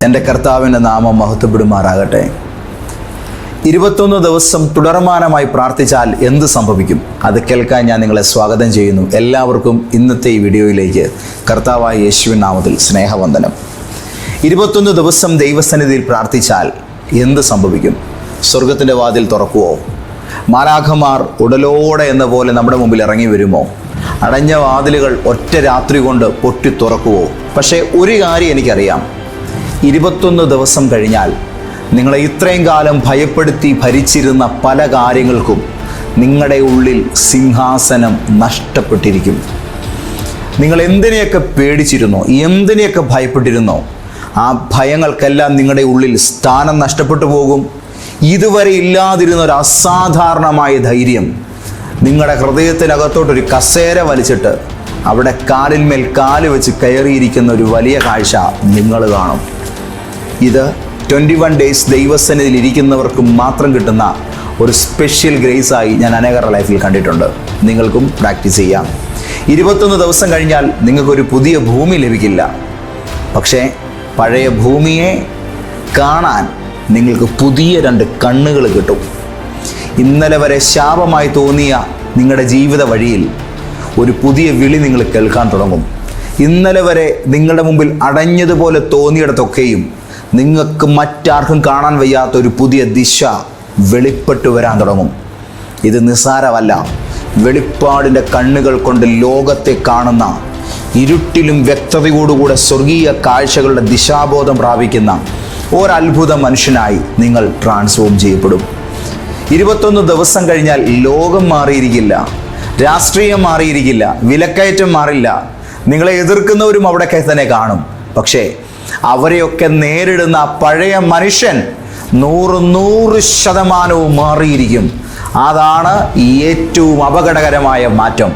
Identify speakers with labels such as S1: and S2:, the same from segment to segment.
S1: എൻ്റെ കർത്താവിൻ്റെ നാമം മഹത്വപ്പെടുമാറാകട്ടെ. 21 ദിവസം തുടർമാനമായി പ്രാർത്ഥിച്ചാൽ എന്ത് സംഭവിക്കും? അത് കേൾക്കാൻ ഞാൻ നിങ്ങളെ സ്വാഗതം ചെയ്യുന്നു. എല്ലാവർക്കും ഇന്നത്തെ ഈ വീഡിയോയിലേക്ക് കർത്താവായ യേശുവിൻ നാമത്തിൽ സ്നേഹവന്ദനം. 21 ദിവസം ദൈവസന്നിധിയിൽ പ്രാർത്ഥിച്ചാൽ എന്ത് സംഭവിക്കും? സ്വർഗത്തിൻ്റെ വാതിൽ തുറക്കുവോ? മാലാഖമാർ ഉടലോടെ എന്ന പോലെ നമ്മുടെ മുമ്പിൽ ഇറങ്ങി വരുമോ? അടഞ്ഞ വാതിലുകൾ ഒറ്റ രാത്രി കൊണ്ട് പൊട്ടി തുറക്കുവോ? പക്ഷേ ഒരു കാര്യം എനിക്കറിയാം, 21 ദിവസം കഴിഞ്ഞാൽ നിങ്ങളെ ഇത്രയും കാലം ഭയപ്പെടുത്തി ഭരിച്ചിരുന്ന പല കാര്യങ്ങൾക്കും നിങ്ങളുടെ ഉള്ളിൽ സിംഹാസനം നഷ്ടപ്പെട്ടിരിക്കും. നിങ്ങൾ എന്തിനെയൊക്കെ പേടിച്ചിരുന്നോ, എന്തിനെയൊക്കെ ഭയപ്പെട്ടിരുന്നോ, ആ ഭയങ്ങൾക്കെല്ലാം നിങ്ങളുടെ ഉള്ളിൽ സ്ഥാനം നഷ്ടപ്പെട്ടു പോകും. ഇതുവരെ ഇല്ലാതിരുന്ന ഒരു അസാധാരണമായ ധൈര്യം നിങ്ങളുടെ ഹൃദയത്തിനകത്തോട്ടൊരു കസേര വലിച്ചിട്ട് അവിടെ കാലിന്മേൽ കാല് വെച്ച് കയറിയിരിക്കുന്ന ഒരു വലിയ കാഴ്ച നിങ്ങൾ കാണും. ഇത് 21 ഡേയ്സ് ദൈവസന്നിധിയിൽ ഇരിക്കുന്നവർക്ക് മാത്രം കിട്ടുന്ന ഒരു സ്പെഷ്യൽ ഗ്രേസായി ഞാൻ അനേകരുടെ ലൈഫിൽ കണ്ടിട്ടുണ്ട്. നിങ്ങൾക്കും പ്രാക്ടീസ് ചെയ്യാം. 21 ദിവസം കഴിഞ്ഞാൽ നിങ്ങൾക്കൊരു പുതിയ ഭൂമി ലഭിക്കില്ല. പക്ഷേ പഴയ ഭൂമിയെ കാണാൻ നിങ്ങൾക്ക് പുതിയ 2 കണ്ണുകൾ കിട്ടും. ഇന്നലെ വരെ ശാപമായി തോന്നിയ നിങ്ങളുടെ ജീവിത വഴിയിൽ ഒരു പുതിയ വിളി നിങ്ങൾ കേൾക്കാൻ തുടങ്ങും. ഇന്നലെ വരെ നിങ്ങളുടെ മുമ്പിൽ അടഞ്ഞതുപോലെ തോന്നിയിടത്തൊക്കെയും നിങ്ങൾക്ക് മറ്റാർക്കും കാണാൻ വയ്യാത്ത ഒരു പുതിയ ദിശ വെളിപ്പെട്ടു വരാൻ തുടങ്ങും. ഇത് നിസ്സാരമല്ല. വെളിപ്പാടിൻ്റെ കണ്ണുകൾ കൊണ്ട് ലോകത്തെ കാണുന്ന, ഇരുട്ടിലും വ്യക്തതയോടുകൂടെ സ്വർഗീയ കാഴ്ചകളുടെ ദിശാബോധം പ്രാപിക്കുന്ന ഒരത്ഭുത മനുഷ്യനായി നിങ്ങൾ ട്രാൻസ്ഫോം ചെയ്യപ്പെടും. 21 ദിവസം കഴിഞ്ഞാൽ ലോകം മാറിയിരിക്കില്ല, രാഷ്ട്രീയം മാറിയിരിക്കില്ല, വിലക്കയറ്റം മാറില്ല, നിങ്ങളെ എതിർക്കുന്നവരും അവിടെയൊക്കെ തന്നെ കാണും. പക്ഷേ അവരെയൊക്കെ നേരിടുന്ന പഴയ മനുഷ്യൻ 100% മാറിയിരിക്കും. അതാണ് ഏറ്റവും അപകടകരമായ മാറ്റം.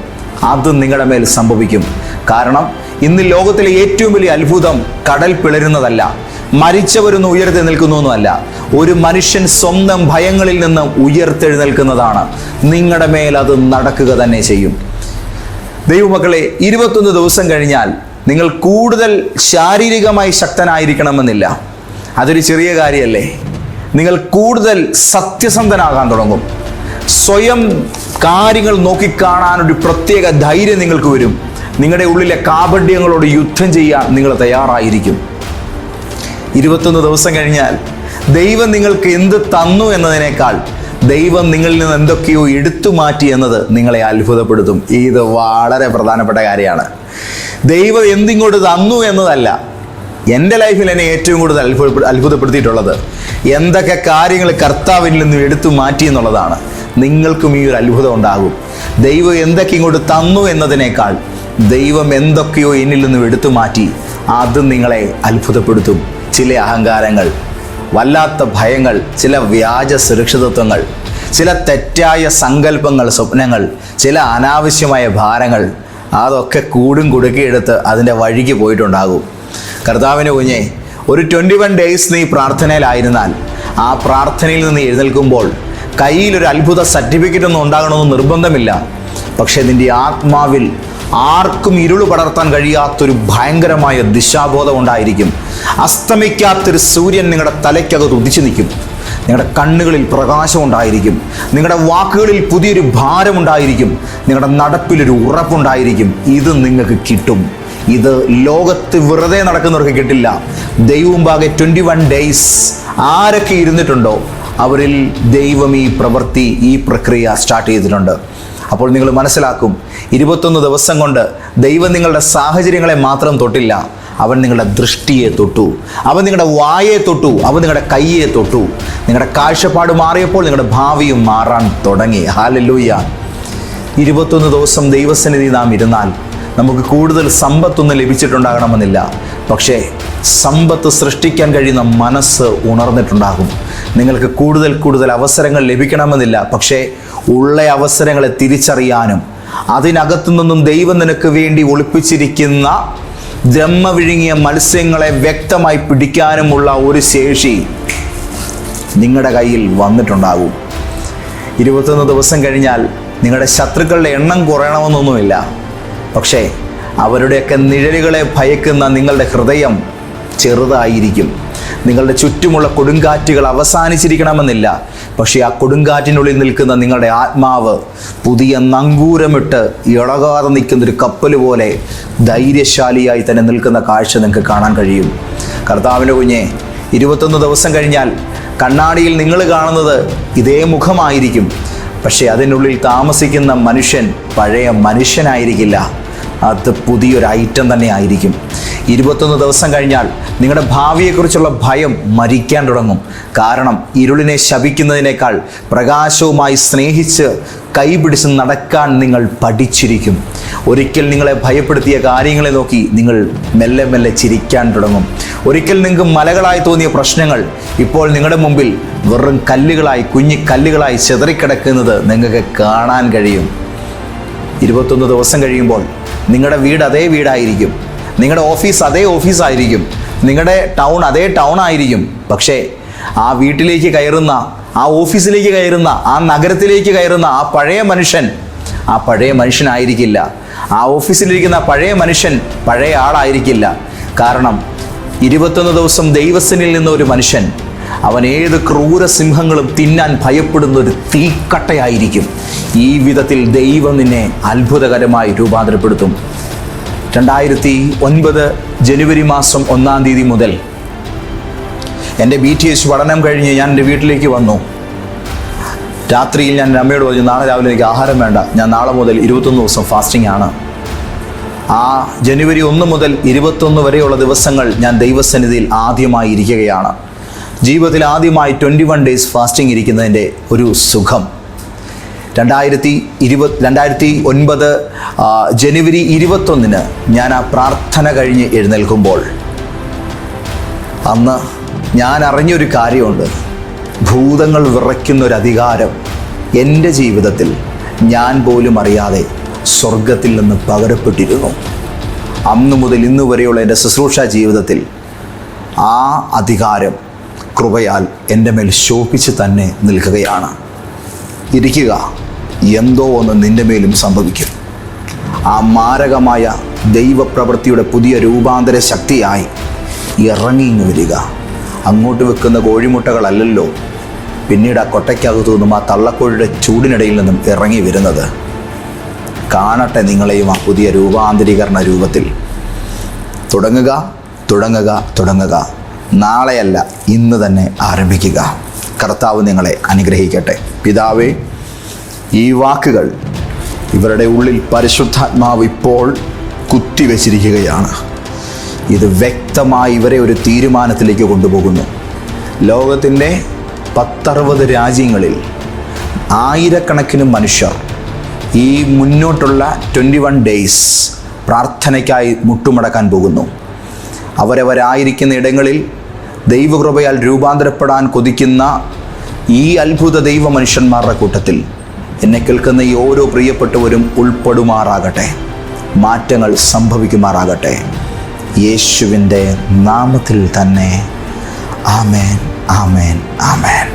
S1: അത് നിങ്ങളുടെ മേൽ സംഭവിക്കും. കാരണം ഇന്ന് ലോകത്തിലെ ഏറ്റവും വലിയ അത്ഭുതം കടൽ പിളരുന്നതല്ല, മരിച്ചവരൊന്ന് ഉയർത്തി നിൽക്കുന്നൊന്നുമല്ല, ഒരു മനുഷ്യൻ സ്വന്തം ഭയങ്ങളിൽ നിന്ന് ഉയർത്തെഴുന്നേൽക്കുന്നതാണ്. നിങ്ങളുടെ മേൽ അത് നടക്കുക തന്നെ ചെയ്യും. ദൈവമക്കളെ, 21 ദിവസം കഴിഞ്ഞാൽ നിങ്ങൾ കൂടുതൽ ശാരീരികമായി ശക്തനായിരിക്കണമെന്നില്ല. അതൊരു ചെറിയ കാര്യമല്ലേ. നിങ്ങൾ കൂടുതൽ സത്യസന്ധനാകാൻ തുടങ്ങും. സ്വയം കാര്യങ്ങൾ നോക്കിക്കാണാനൊരു പ്രത്യേക ധൈര്യം നിങ്ങൾക്ക് വരും. നിങ്ങളുടെ ഉള്ളിലെ കാപഢ്യങ്ങളോട് യുദ്ധം ചെയ്യാൻ നിങ്ങൾ തയ്യാറായിരിക്കും. 21 ദിവസം കഴിഞ്ഞാൽ ദൈവം നിങ്ങൾക്ക് എന്ത് തന്നു എന്നതിനേക്കാൾ ദൈവം നിങ്ങളിൽ നിന്ന് എന്തൊക്കെയോ എടുത്തു മാറ്റി എന്നത് നിങ്ങളെ അത്ഭുതപ്പെടുത്തും. ഇത് വളരെ പ്രധാനപ്പെട്ട കാര്യമാണ്. ദൈവം എന്തിങ്ങോട്ട് തന്നു എന്നതല്ല, എൻ്റെ ലൈഫിൽ എന്നെ ഏറ്റവും കൂടുതൽ അത്ഭുതപ്പെടുത്തിയിട്ടുള്ളത് എന്തൊക്കെ കാര്യങ്ങൾ കർത്താവിൽ നിന്നും എടുത്തു മാറ്റി എന്നുള്ളതാണ്. നിങ്ങൾക്കും ഈ ഒരു അത്ഭുതം ഉണ്ടാകും. ദൈവം എന്തൊക്കെ ഇങ്ങോട്ട് തന്നു എന്നതിനേക്കാൾ ദൈവം എന്തൊക്കെയോ എന്നിൽ നിന്നും എടുത്തു മാറ്റി, അത് നിങ്ങളെ അത്ഭുതപ്പെടുത്തും. ചില അഹങ്കാരങ്ങൾ, വല്ലാത്ത ഭയങ്ങൾ, ചില വ്യാജ സുരക്ഷിതത്വങ്ങൾ, ചില തെറ്റായ സങ്കല്പങ്ങൾ, സ്വപ്നങ്ങൾ, ചില അനാവശ്യമായ ഭാരങ്ങൾ, അതൊക്കെ കൂടും കുടുക്കിയെടുത്ത് അതിൻ്റെ വഴിക്ക് പോയിട്ടുണ്ടാകും. കർത്താവിന് കുഞ്ഞെ, ഒരു 21 ഡേയ്സ് നീ പ്രാർത്ഥനയിലായിരുന്നാൽ ആ പ്രാർത്ഥനയിൽ നിന്ന് എഴുന്നേൽക്കുമ്പോൾ കയ്യിലൊരു അത്ഭുത സർട്ടിഫിക്കറ്റ് ഒന്നും ഉണ്ടാകണമെന്ന് നിർബന്ധമില്ല. പക്ഷേ നിൻ്റെ ആത്മാവിൽ ആർക്കും ഇരുള് പടർത്താൻ കഴിയാത്തൊരു ഭയങ്കരമായ ദിശാബോധം ഉണ്ടായിരിക്കും. അസ്തമിക്കാത്തൊരു സൂര്യൻ നിങ്ങളുടെ തലയ്ക്കകത്ത് ഉദിച്ചു നിൽക്കും. നിങ്ങളുടെ കണ്ണുകളിൽ പ്രകാശം ഉണ്ടായിരിക്കും. നിങ്ങളുടെ വാക്കുകളിൽ പുതിയൊരു ഭാരമുണ്ടായിരിക്കും. നിങ്ങളുടെ നടപ്പിലൊരു ഉറപ്പുണ്ടായിരിക്കും. ഇത് നിങ്ങൾക്ക് കിട്ടും. ഇത് ലോകത്ത് വെറുതെ നടക്കുന്നവർക്ക് കിട്ടില്ല. ദൈവമുമ്പാകെ 21 ഡേയ്സ് ആരൊക്കെ ഇരുന്നിട്ടുണ്ടോ അവരിൽ ദൈവം ഈ പ്രവൃത്തി, ഈ പ്രക്രിയ സ്റ്റാർട്ട് ചെയ്തിട്ടുണ്ട്. അപ്പോൾ നിങ്ങൾ മനസ്സിലാക്കും, 21 ദിവസം കൊണ്ട് ദൈവം നിങ്ങളുടെ സാഹചര്യങ്ങളെ മാത്രം തൊട്ടില്ല, അവൻ നിങ്ങളുടെ ദൃഷ്ടിയെ തൊട്ടു, അവൻ നിങ്ങളുടെ വായെ തൊട്ടു, അവൻ നിങ്ങളുടെ കയ്യെ തൊട്ടു. നിങ്ങളുടെ കാഴ്ചപ്പാട് മാറിയപ്പോൾ നിങ്ങളുടെ ഭാവിയും മാറാൻ തുടങ്ങി. ഹല്ലേലൂയ. 21 ദിവസം ദൈവസന്നിധി നാം ഇരുന്നാൽ നമുക്ക് കൂടുതൽ സമ്പത്തൊന്നും ലഭിച്ചിട്ടുണ്ടാകണമെന്നില്ല. പക്ഷേ സമ്പത്ത് സൃഷ്ടിക്കാൻ കഴിയുന്ന മനസ്സ് ഉണർന്നിട്ടുണ്ടാകും. നിങ്ങൾക്ക് കൂടുതൽ അവസരങ്ങൾ ലഭിക്കണമെന്നില്ല. പക്ഷേ ഉള്ള അവസരങ്ങളെ തിരിച്ചറിയാനും അതിനകത്തു നിന്നും ദൈവം നിനക്ക് വേണ്ടി ഒളിപ്പിച്ചിരിക്കുന്ന ബ്രഹ്മ വിഴുങ്ങിയ മത്സ്യങ്ങളെ വ്യക്തമായി പിടിക്കാനുമുള്ള ഒരു ശേഷി നിങ്ങളുടെ കയ്യിൽ വന്നിട്ടുണ്ടാകും. 21 ദിവസം കഴിഞ്ഞാൽ നിങ്ങളുടെ ശത്രുക്കളുടെ എണ്ണം കുറയണമെന്നൊന്നുമില്ല. പക്ഷേ അവരുടെയൊക്കെ നിഴലുകളെ ഭയക്കുന്ന നിങ്ങളുടെ ഹൃദയം ചെറുതായിരിക്കും. നിങ്ങളുടെ ചുറ്റുമുള്ള കൊടുങ്കാറ്റുകൾ അവസാനിച്ചിരിക്കണമെന്നില്ല. പക്ഷേ ആ കൊടുങ്കാറ്റിനുള്ളിൽ നിൽക്കുന്ന നിങ്ങളുടെ ആത്മാവ് പുതിയ നങ്കൂരമിട്ട് ഇളകാതെ നിൽക്കുന്നൊരു കപ്പൽ പോലെ ധൈര്യശാലിയായി തന്നെ നിൽക്കുന്ന കാഴ്ച നിങ്ങൾക്ക് കാണാൻ കഴിയും. കർത്താവിൻ്റെ കുഞ്ഞെ, 21 ദിവസം കഴിഞ്ഞാൽ കണ്ണാടിയിൽ നിങ്ങൾ കാണുന്നത് ഇതേ മുഖമായിരിക്കും. പക്ഷേ അതിനുള്ളിൽ താമസിക്കുന്ന മനുഷ്യൻ പഴയ മനുഷ്യനായിരിക്കില്ല, അത് പുതിയൊരു ഐറ്റം തന്നെ ആയിരിക്കും. 21 ദിവസം കഴിഞ്ഞാൽ നിങ്ങളുടെ ഭാവിയെക്കുറിച്ചുള്ള ഭയം മരിക്കാൻ തുടങ്ങും. കാരണം ഇരുളിനെ ശപിക്കുന്നതിനേക്കാൾ പ്രകാശവുമായി സ്നേഹിച്ച് കൈപിടിച്ച് നടക്കാൻ നിങ്ങൾ പഠിച്ചിരിക്കും. ഒരിക്കൽ നിങ്ങളെ ഭയപ്പെടുത്തിയ കാര്യങ്ങളെ നോക്കി നിങ്ങൾ മെല്ലെ മെല്ലെ ചിരിക്കാൻ തുടങ്ങും. ഒരിക്കൽ നിങ്ങൾക്ക് മലകളായി തോന്നിയ പ്രശ്നങ്ങൾ ഇപ്പോൾ നിങ്ങളുടെ മുമ്പിൽ വെറും കല്ലുകളായി, കുഞ്ഞി കല്ലുകളായി ചിതറിക്കിടക്കുന്നത് നിങ്ങൾക്ക് കാണാൻ കഴിയും. 21 ദിവസം കഴിയുമ്പോൾ നിങ്ങളുടെ വീട് അതേ വീടായിരിക്കും, നിങ്ങളുടെ ഓഫീസ് അതേ ഓഫീസായിരിക്കും, നിങ്ങളുടെ ടൗൺ അതേ ടൗൺ ആയിരിക്കും. പക്ഷേ ആ വീട്ടിലേക്ക് കയറുന്ന, ആ ഓഫീസിലേക്ക് കയറുന്ന, ആ നഗരത്തിലേക്ക് കയറുന്ന ആ പഴയ മനുഷ്യനായിരിക്കില്ല. ആ ഓഫീസിലിരിക്കുന്ന പഴയ മനുഷ്യൻ പഴയ ആളായിരിക്കില്ല. കാരണം 21 ദിവസം ദൈവസനിൽ നിന്ന ഒരു മനുഷ്യൻ, അവൻ ഏത് ക്രൂര സിംഹങ്ങളും തിന്നാൻ ഭയപ്പെടുന്ന ഒരു തീക്കട്ടയായിരിക്കും. ഈ വിധത്തിൽ ദൈവം നിന്നെ അത്ഭുതകരമായി രൂപാന്തരപ്പെടുത്തും. 2009 ജനുവരി മാസം 1-ാം തീയതി മുതൽ എൻ്റെ BTH പഠനം കഴിഞ്ഞ് ഞാൻ എൻ്റെ വീട്ടിലേക്ക് വന്നു. രാത്രിയിൽ ഞാൻ എൻ്റെ അമ്മയോട് പറഞ്ഞു, നാളെ രാവിലെ എനിക്ക് ആഹാരം വേണ്ട, ഞാൻ നാളെ മുതൽ 21 ദിവസം ഫാസ്റ്റിംഗ് ആണ്. ആ ജനുവരി 1 മുതൽ 21 വരെയുള്ള ദിവസങ്ങൾ ഞാൻ ദൈവസന്നിധിയിൽ ആദ്യമായി ഇരിക്കുകയാണ്. ജീവിതത്തിൽ ആദ്യമായി 21 ഡേയ്സ് ഫാസ്റ്റിംഗ് ഇരിക്കുന്നതിൻ്റെ ഒരു സുഖം. 2009 ജനുവരി 21 ഞാൻ ആ പ്രാർത്ഥന കഴിഞ്ഞ് എഴുന്നേൽക്കുമ്പോൾ അന്ന് ഞാൻ അറിഞ്ഞൊരു കാര്യമുണ്ട്. ഭൂതങ്ങൾ വിറയ്ക്കുന്നൊരധികാരം എൻ്റെ ജീവിതത്തിൽ ഞാൻ പോലും അറിയാതെ സ്വർഗത്തിൽ നിന്ന് പകരപ്പെട്ടിരുന്നു. അന്നു മുതൽ ഇന്നു വരെയുള്ള എൻ്റെ ശുശ്രൂഷ ജീവിതത്തിൽ ആ അധികാരം കൃപയാൽ എൻ്റെ മേൽ ശോഭിച്ച് തന്നെ നിൽക്കുകയാണ്. ഇരിക്കുക, എന്തോ ഒന്ന് നിൻ്റെ മേലും സംഭവിക്കും. ആ മാരകമായ ദൈവപ്രവൃത്തിയുടെ പുതിയ രൂപാന്തര ശക്തിയായി ഇറങ്ങിങ്ങ് വരിക. അങ്ങോട്ട് വെക്കുന്ന കോഴിമുട്ടകളല്ലല്ലോ പിന്നീട് ആ കൊട്ടയ്ക്കകത്തു നിന്നും, ആ തള്ളക്കോഴിയുടെ ചൂടിനിടയിൽ നിന്നും ഇറങ്ങി വരുന്നത്. കാണട്ടെ നിങ്ങളെയും ആ പുതിയ രൂപാന്തരീകരണ രൂപത്തിൽ. തുടങ്ങുക. നാളെയല്ല, ഇന്ന് തന്നെ ആരംഭിക്കുക. കർത്താവ് നിങ്ങളെ അനുഗ്രഹിക്കട്ടെ. പിതാവേ, ഈ വാക്കുകൾ ഇവരുടെ ഉള്ളിൽ പരിശുദ്ധാത്മാവ് ഇപ്പോൾ കുത്തിവെച്ചിരിക്കുകയാണ്. ഇത് വ്യക്തമായി ഇവരെ ഒരു തീരുമാനത്തിലേക്ക് കൊണ്ടുപോകുന്നു. ലോകത്തിൻ്റെ 10-60 രാജ്യങ്ങളിൽ ആയിരക്കണക്കിന് മനുഷ്യർ ഈ മുന്നോട്ടുള്ള 21 ഡേയ്സ് പ്രാർത്ഥനയ്ക്കായി മുട്ടുമടക്കാൻ പോകുന്നു. അവരവരായിരിക്കുന്ന ഇടങ്ങളിൽ ദൈവകൃപയാൽ രൂപാന്തരപ്പെടാൻ കൊതിക്കുന്ന ഈ അത്ഭുത ദൈവ മനുഷ്യന്മാരുടെ കൂട്ടത്തിൽ എന്നെ കേൾക്കുന്ന ഈ ഓരോ പ്രിയപ്പെട്ടവരും ഉൾപ്പെടുമാറാകട്ടെ. മാറ്റങ്ങൾ സംഭവിക്കുമാറാകട്ടെ. യേശുവിൻ്റെ നാമത്തിൽ തന്നെ. ആമേൻ, ആമേൻ, ആമേൻ.